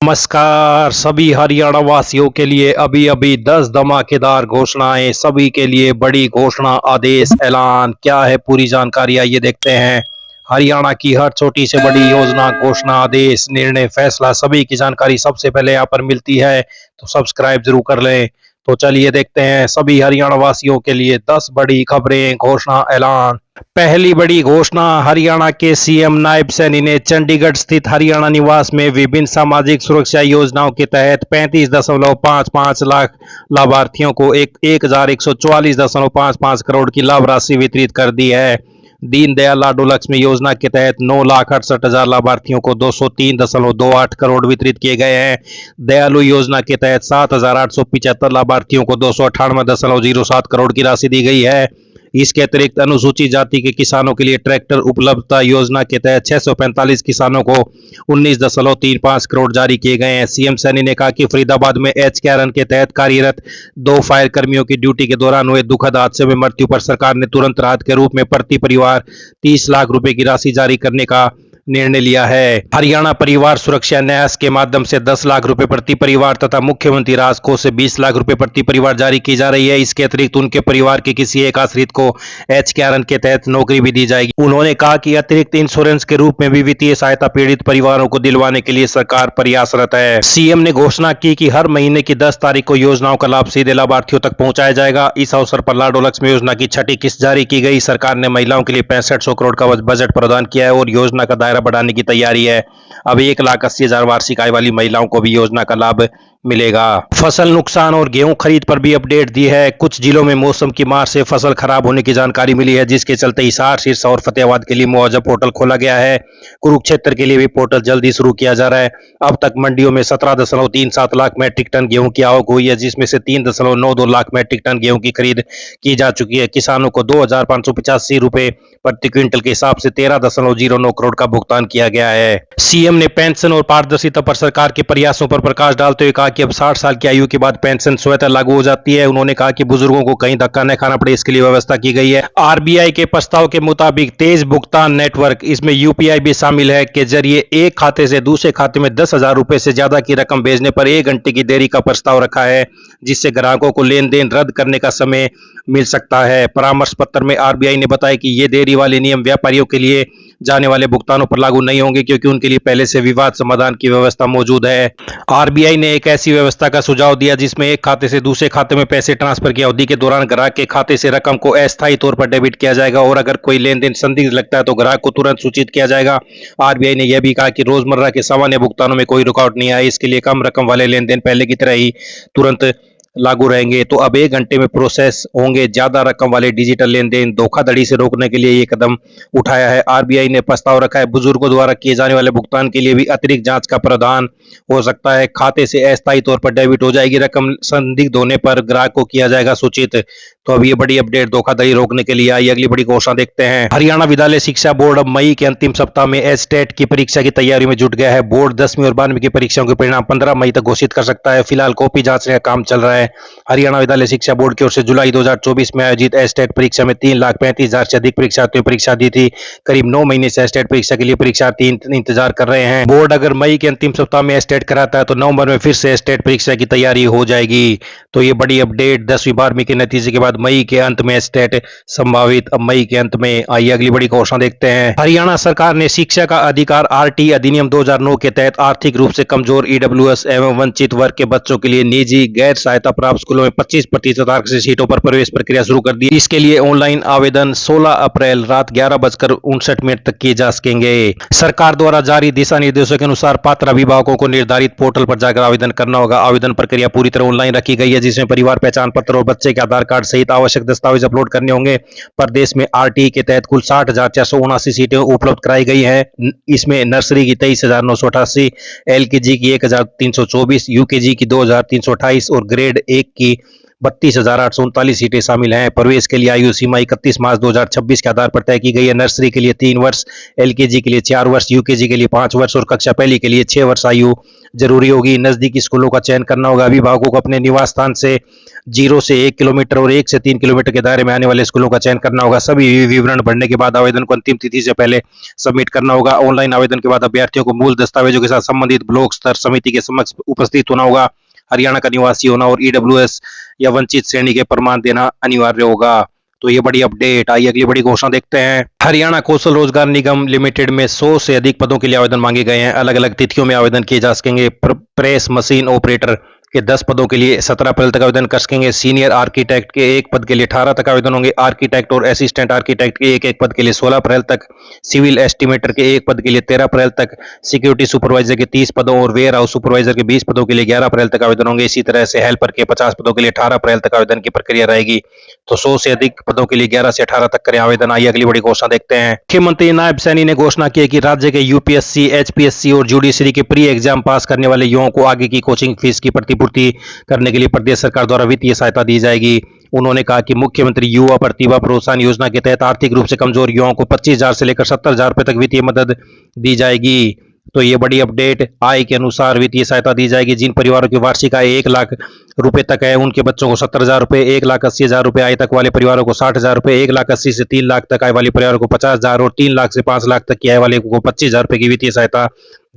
नमस्कार सभी हरियाणा वासियों के लिए अभी अभी 10 धमाकेदार घोषणाएं। सभी के लिए बड़ी घोषणा, आदेश, ऐलान क्या है, पूरी जानकारी आइए देखते हैं। हरियाणा की हर छोटी से बड़ी योजना, घोषणा, आदेश, निर्णय, फैसला, सभी की जानकारी सबसे पहले यहाँ पर मिलती है, तो सब्सक्राइब जरूर कर लें। तो चलिए देखते हैं सभी हरियाणा वासियों के लिए 10 बड़ी खबरें, घोषणा, ऐलान। पहली बड़ी घोषणा, हरियाणा के सीएम नायब सैनी ने चंडीगढ़ स्थित हरियाणा निवास में विभिन्न सामाजिक सुरक्षा योजनाओं के तहत 35.55 लाख लाभार्थियों को 1144.55 करोड़ की लाभ राशि वितरित कर दी है। दीनदयाल लाडो लक्ष्मी योजना के तहत 9,68,000 लाभार्थियों को 203.28 करोड़ वितरित किए गए हैं। दयालु योजना के तहत 7,875 लाभार्थियों को 298.07 करोड़ की राशि दी गई है। इसके अतिरिक्त अनुसूचित जाति के किसानों के लिए ट्रैक्टर उपलब्धता योजना के तहत 645 किसानों को 19.35 करोड़ जारी किए गए हैं। सीएम सैनी ने कहा कि फरीदाबाद में एचकेआरएन के तहत कार्यरत 2 फायर कर्मियों की ड्यूटी के दौरान हुए दुखद हादसे में मृत्यु पर सरकार ने तुरंत राहत के रूप में प्रति परिवार 30 लाख रुपए की राशि जारी करने का निर्णय लिया है। हरियाणा परिवार सुरक्षा न्यास के माध्यम से 10 लाख रुपए प्रति परिवार तथा मुख्यमंत्री राहत कोष से 20 लाख रुपए प्रति परिवार जारी की जा रही है। इसके अतिरिक्त उनके परिवार के किसी एक आश्रित को एचकेआरएन के तहत नौकरी भी दी जाएगी। उन्होंने कहा कि अतिरिक्त इंश्योरेंस के रूप में भी वित्तीय सहायता पीड़ित परिवारों को दिलवाने के लिए सरकार प्रयासरत है। सीएम ने घोषणा की कि हर महीने की 10 तारीख को योजनाओं का लाभ सीधे लाभार्थियों तक पहुंचाया जाएगा। इस अवसर पर लाडो लक्ष्मी योजना की 6ठी किस्त जारी की गई। सरकार ने महिलाओं के लिए 6500 करोड़ का बजट प्रदान किया है और योजना का दायरा बढ़ाने की तैयारी है। अब 1,80,000 वार्षिक आय वाली महिलाओं को भी योजना का लाभ मिलेगा। फसल नुकसान और गेहूं खरीद पर भी अपडेट दी है। कुछ जिलों में मौसम की मार से फसल खराब होने की जानकारी मिली है, जिसके चलते हिसार, सिरसा और फतेहाबाद के लिए मुआवजा पोर्टल खोला गया है। कुरुक्षेत्र के लिए भी पोर्टल जल्दी शुरू किया जा रहा है। अब तक मंडियों में 17.37 लाख मैट्रिक टन गेहूं की आवक हुई है, जिसमें से 3.92 लाख मैट्रिक टन गेहूं की खरीद की जा चुकी है। किसानों को 2,585 रुपए प्रति क्विंटल के हिसाब से 13.09 करोड़ का भुगतान किया गया है। सीएम ने पेंशन और पारदर्शिता पर सरकार के प्रयासों पर प्रकाश डालते हुए कहा कि अब 60 साल की आयु के बाद पेंशन स्वतः लागू हो जाती है। उन्होंने कहा कि बुजुर्गों को कहीं धक्का न खाना पड़े, इसके लिए व्यवस्था की गई है। आरबीआई के प्रस्ताव के मुताबिक तेज भुगतान नेटवर्क, इसमें यूपीआई भी शामिल है, के जरिए एक खाते से दूसरे खाते में 10,000 रुपए से ज्यादा की रकम भेजने पर 1 घंटे की देरी का प्रस्ताव रखा है, जिससे ग्राहकों को लेन देन रद्द करने का समय मिल सकता है। परामर्श पत्र में आरबीआई ने बताया कि ये देरी वाले नियम व्यापारियों के लिए जाने वाले भुगतानों पर लागू नहीं होंगे, क्योंकि उनके लिए पहले से विवाद समाधान की व्यवस्था मौजूद है। आरबीआई ने एक ऐसी व्यवस्था का सुझाव दिया जिसमें एक खाते से दूसरे खाते में पैसे ट्रांसफर की अवधि के दौरान ग्राहक के खाते से रकम को अस्थायी तौर पर डेबिट किया जाएगा और अगर कोई लेन देन संदिग्ध लगता है तो ग्राहक को तुरंत सूचित किया जाएगा। आरबीआई ने यह भी कहा कि रोजमर्रा के सामान्य भुगतानों में कोई रुकावट नहीं आए, इसके लिए कम रकम वाले लेन देन पहले की तरह ही तुरंत लागू रहेंगे। तो अब 1 घंटे में प्रोसेस होंगे ज्यादा रकम वाले डिजिटल लेन देन। धोखाधड़ी से रोकने के लिए ये कदम उठाया है। आरबीआई ने प्रस्ताव रखा है, बुजुर्गों द्वारा किए जाने वाले भुगतान के लिए भी अतिरिक्त जांच का प्रावधान हो सकता है। खाते से अस्थायी तौर पर डेबिट हो जाएगी रकम, संदिग्ध होने पर ग्राहक को किया जाएगा सूचित। तो अब ये बड़ी अपडेट धोखाधड़ी रोकने के लिए आई। अगली बड़ी घोषणा देखते हैं। हरियाणा विद्यालय शिक्षा बोर्ड अब मई के अंतिम सप्ताह में एचटेट की परीक्षा की तैयारी में जुट गया है। बोर्ड 10वीं और 12वीं की परीक्षाओं के परिणाम 15 मई तक घोषित कर सकता है। फिलहाल कॉपी जांचने का काम चल रहा है। हरियाणा विद्यालय शिक्षा बोर्ड की ओर से जुलाई 2024 में आयोजित एचटेट परीक्षा में 3,35,000 से अधिक परीक्षार्थियों ने परीक्षा दी थी। करीब 9 महीने से एचटेट परीक्षा के लिए परीक्षार्थी इंतजार कर रहे हैं। बोर्ड अगर मई के अंतिम सप्ताह में एचटेट कराता है तो नवंबर में फिर से एचटेट परीक्षा की तैयारी हो जाएगी। तो ये बड़ी अपडेट 10वीं 12वीं के नतीजे के बाद मई के अंत में एचटेट संभावित। अब मई के अंत में। आइए अगली बड़ी घोषणा देखते हैं। हरियाणा सरकार ने शिक्षा का अधिकार आरटी अधिनियम 2009 के तहत आर्थिक रूप से कमजोर ईडब्ल्यूएस एवं वंचित वर्ग के बच्चों के लिए निजी गैर सहायता प्राप्त स्कूलों में 25% आरक्षित सीटों पर प्रवेश प्रक्रिया शुरू कर दी। इसके लिए ऑनलाइन आवेदन 16 अप्रैल रात 11:59 तक किए जा सकेंगे। सरकार द्वारा जारी दिशा निर्देशों के अनुसार पात्र अभिभावकों को निर्धारित पोर्टल पर जाकर आवेदन करना होगा। आवेदन प्रक्रिया पूरी तरह ऑनलाइन रखी गई है, जिसमें परिवार पहचान पत्र और बच्चे के आधार कार्ड सहित आवश्यक दस्तावेज अपलोड करने होंगे। प्रदेश में आरटी के तहत कुल 60,479 सीटें उपलब्ध कराई गई है। इसमें नर्सरी की 23,988, एलकेजी की 1,324, यूकेजी की 2,328 और ग्रेड 1 की 32,839 सीटें शामिल हैं। प्रवेश के लिए आयु सीमा 31 मार्च 2026 के आधार पर तय की गई है। नर्सरी के लिए 3 वर्ष, एलकेजी के लिए 4 वर्ष, यूकेजी के लिए 5 वर्ष और कक्षा पहली के लिए 6 वर्ष आयु जरूरी होगी। नजदीकी स्कूलों का चयन करना होगा। अभिभावकों को अपने निवास स्थान से 0 से 1 किलोमीटर और 1 से 3 किलोमीटर के दायरे में आने वाले स्कूलों का चयन करना होगा। सभी विवरण भरने के बाद आवेदन को अंतिम तिथि से पहले सबमिट करना होगा। ऑनलाइन आवेदन के बाद अभ्यर्थियों को मूल दस्तावेजों के साथ संबंधित ब्लॉक स्तर समिति के समक्ष उपस्थित होना होगा। हरियाणा का निवासी होना और ईडब्ल्यूएस या वंचित श्रेणी के प्रमाण देना अनिवार्य होगा। तो ये बड़ी अपडेट आई। अगली बड़ी घोषणा देखते हैं। हरियाणा कौशल रोजगार निगम लिमिटेड में 100 से अधिक पदों के लिए आवेदन मांगे गए हैं। अलग अलग तिथियों में आवेदन किए जा सकेंगे। प्रेस मशीन ऑपरेटर के 10 पदों के लिए 17 अप्रैल तक आवेदन कर सकेंगे। सीनियर आर्किटेक्ट के एक पद के लिए 18 तक आवेदन होंगे। आर्किटेक्ट और असिस्टेंट आर्किटेक्ट के एक पद के लिए 16 अप्रैल तक। सिविल एस्टिमेटर के एक पद के लिए 13 अप्रैल तक। सिक्योरिटी सुपरवाइजर के 30 पदों और वेयर हाउस सुपरवाइजर के 20 पदों के लिए 11 अप्रैल तक आवेदन होंगे। इसी तरह से हेल्पर के 50 पदों के लिए 18 अप्रैल तक आवेदन की प्रक्रिया रहेगी। तो 100 से अधिक पदों के लिए 11 से 18 तक करें आवेदन। आइए अगली बड़ी घोषणा देखते हैं। मुख्यमंत्री नायब सैनी ने घोषणा की है कि राज्य के यूपीएससी, एचपीएससी और जुडिशरी के प्री एग्जाम पास करने वाले युवाओं को आगे की कोचिंग फीस की प्रतिपूर्ति करने के लिए प्रदेश सरकार द्वारा वित्तीय सहायता दी जाएगी। उन्होंने कहा कि मुख्यमंत्री युवा प्रतिभा प्रोत्साहन योजना के तहत आर्थिक रूप से कमजोर युवाओं को 25,000 से लेकर 70,000 रुपए तक वित्तीय मदद दी जाएगी। तो ये बड़ी अपडेट। आय के अनुसार वित्तीय सहायता दी जाएगी। जिन परिवारों की वार्षिक आय 1 लाख रुपए तक है उनके बच्चों को 70,000 रुपए, 1,80,000 रुपए आय तक वाले परिवारों को 60,000 रुपए, 1,80,000 से 3 लाख तक आय वाले परिवारों को 50,000 और 3 लाख से 5 लाख तक की आय वाले को 25,000 रुपए की वित्तीय सहायता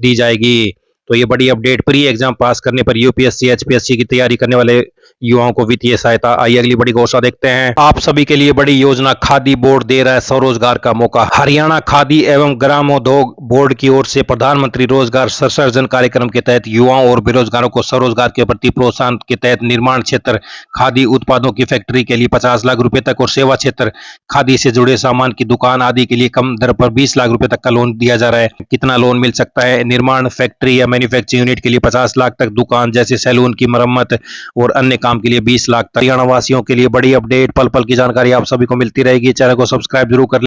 दी जाएगी। तो ये बड़ी अपडेट। प्री एग्जाम पास करने पर यूपीएससी, एचपीएससी की तैयारी करने वाले युवाओं को वित्तीय सहायता। आइए अगली बड़ी घोषणा देखते हैं। आप सभी के लिए बड़ी योजना। खादी बोर्ड दे रहा है स्वरोजगार का मौका। हरियाणा खादी एवं ग्रामोद्योग बोर्ड की ओर से प्रधानमंत्री रोजगार सृजन कार्यक्रम के तहत युवाओं और बेरोजगारों को स्वरोजगार के प्रति प्रोत्साहन के तहत निर्माण क्षेत्र खादी उत्पादों की फैक्ट्री के लिए 50 लाख रुपए तक और सेवा क्षेत्र खादी से जुड़े सामान की दुकान आदि के लिए कम दर पर 20 लाख रुपए तक का लोन दिया जा रहा है। कितना लोन मिल सकता है? निर्माण फैक्ट्री या मैन्युफैक्चरिंग यूनिट के लिए 50 लाख तक, दुकान जैसे सैलून की मरम्मत और अन्य काम के लिए 20 लाख तक। हरियाणा वासियों के लिए बड़ी अपडेट। पल पल की जानकारी आप सभी को मिलती रहेगी। चैनल को सब्सक्राइब जरूर कर